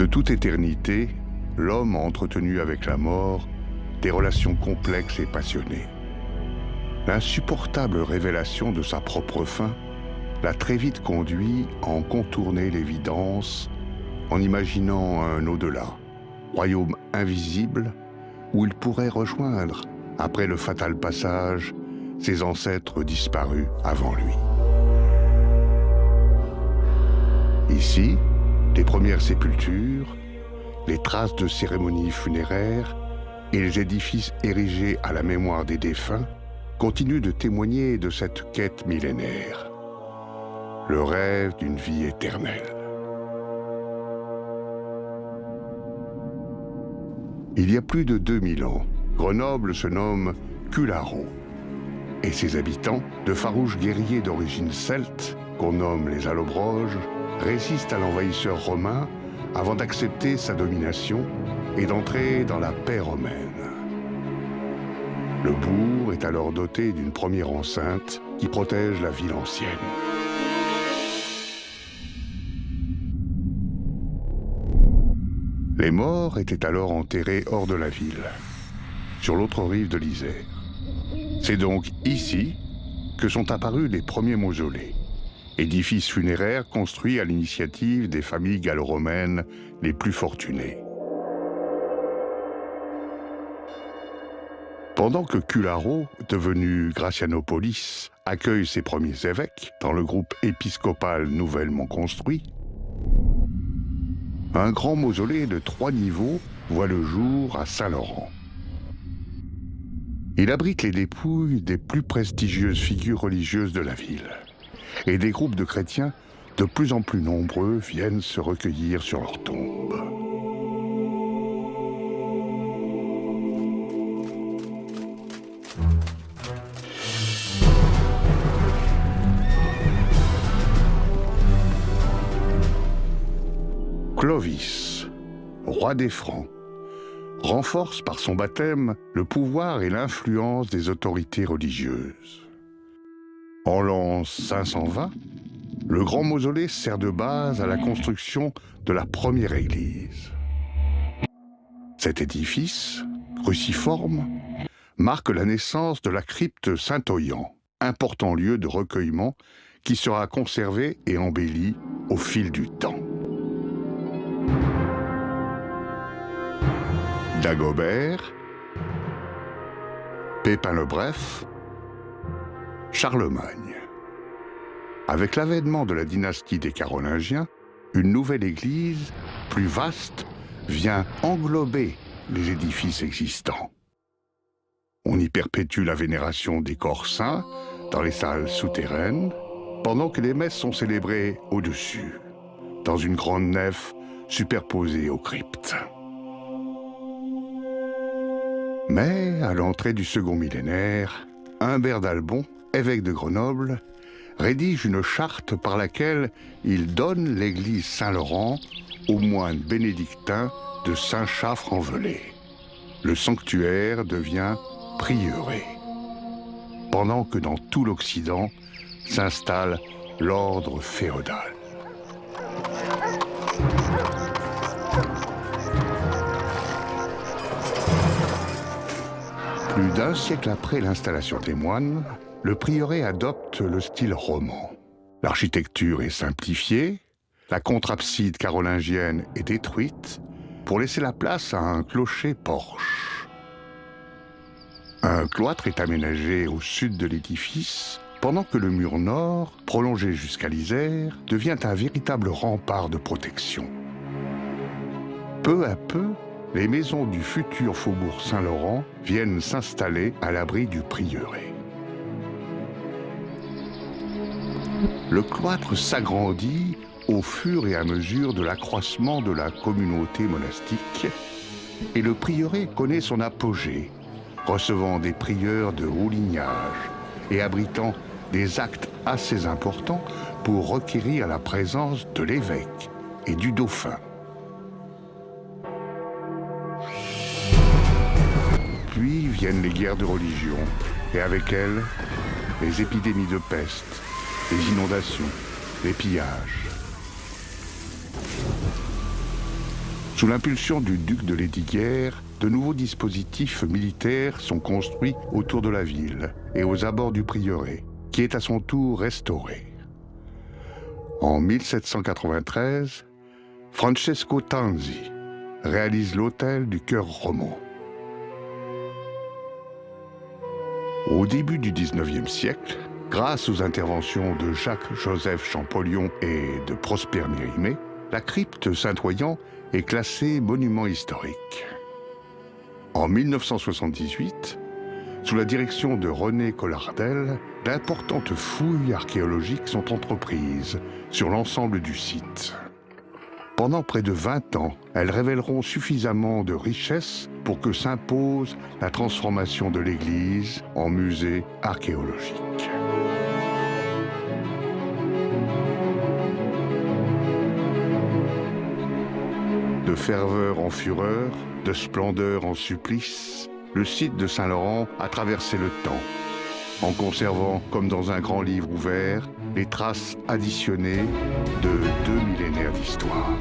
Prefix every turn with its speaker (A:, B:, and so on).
A: De toute éternité, l'homme a entretenu avec la mort des relations complexes et passionnées. L'insupportable révélation de sa propre fin l'a très vite conduit à en contourner l'évidence en imaginant un au-delà, royaume invisible où il pourrait rejoindre, après le fatal passage, ses ancêtres disparus avant lui. Ici, les premières sépultures, les traces de cérémonies funéraires et les édifices érigés à la mémoire des défunts continuent de témoigner de cette quête millénaire, le rêve d'une vie éternelle. Il y a plus de 2000 ans, Grenoble se nomme Cularo, et ses habitants, de farouches guerriers d'origine celte, qu'on nomme les Allobroges, résistent à l'envahisseur romain avant d'accepter sa domination et d'entrer dans la paix romaine. Le bourg est alors doté d'une première enceinte qui protège la ville ancienne. Les morts étaient alors enterrés hors de la ville, sur l'autre rive de l'Isère. C'est donc ici que sont apparus les premiers mausolées, édifices funéraires construits à l'initiative des familles gallo-romaines les plus fortunées. Pendant que Cularo, devenu Gracianopolis, accueille ses premiers évêques dans le groupe épiscopal nouvellement construit, un grand mausolée de 3 niveaux voit le jour à Saint-Laurent. Il abrite les dépouilles des plus prestigieuses figures religieuses de la ville, et des groupes de chrétiens de plus en plus nombreux viennent se recueillir sur leurs tombes. Clovis, roi des Francs, renforce par son baptême le pouvoir et l'influence des autorités religieuses. En l'an 520, le grand mausolée sert de base à la construction de la première église. Cet édifice, cruciforme, marque la naissance de la crypte Saint-Oyan, important lieu de recueillement qui sera conservé et embelli au fil du temps. Dagobert, Pépin le Bref, Charlemagne. Avec l'avènement de la dynastie des Carolingiens, une nouvelle église, plus vaste, vient englober les édifices existants. On y perpétue la vénération des corps saints dans les salles souterraines, pendant que les messes sont célébrées au-dessus, dans une grande nef superposée aux cryptes. Mais, à l'entrée du second millénaire, Humbert d'Albon, évêque de Grenoble, rédige une charte par laquelle il donne l'église Saint-Laurent aux moines bénédictins de Saint-Chafre-en-Velay. Le sanctuaire devient prieuré, pendant que dans tout l'Occident s'installe l'ordre féodal. Plus d'un siècle après l'installation des moines, le prieuré adopte le style roman. L'architecture est simplifiée, la contre-abside carolingienne est détruite pour laisser la place à un clocher-porche. Un cloître est aménagé au sud de l'édifice, pendant que le mur nord, prolongé jusqu'à l'Isère, devient un véritable rempart de protection. Peu à peu, les maisons du futur faubourg Saint-Laurent viennent s'installer à l'abri du prieuré. Le cloître s'agrandit au fur et à mesure de l'accroissement de la communauté monastique et le prieuré connaît son apogée, recevant des prieurs de haut lignage et abritant des actes assez importants pour requérir la présence de l'évêque et du dauphin. Puis viennent les guerres de religion, et avec elles, les épidémies de peste, les inondations, les pillages. Sous l'impulsion du duc de Lesdiguières, de nouveaux dispositifs militaires sont construits autour de la ville et aux abords du prieuré, qui est à son tour restauré. En 1793, Francesco Tanzi réalise l'hôtel du Cœur Roman. Au début du XIXe siècle, grâce aux interventions de Jacques-Joseph Champollion et de Prosper Mérimée, la crypte Saint-Oyen est classée monument historique. En 1978, sous la direction de René Collardel, d'importantes fouilles archéologiques sont entreprises sur l'ensemble du site. Pendant près de 20 ans, elles révéleront suffisamment de richesses pour que s'impose la transformation de l'église en musée archéologique. De ferveur en fureur, de splendeur en supplice, le site de Saint-Laurent a traversé le temps, en conservant, comme dans un grand livre ouvert, les traces additionnées de 2 millénaires d'histoire.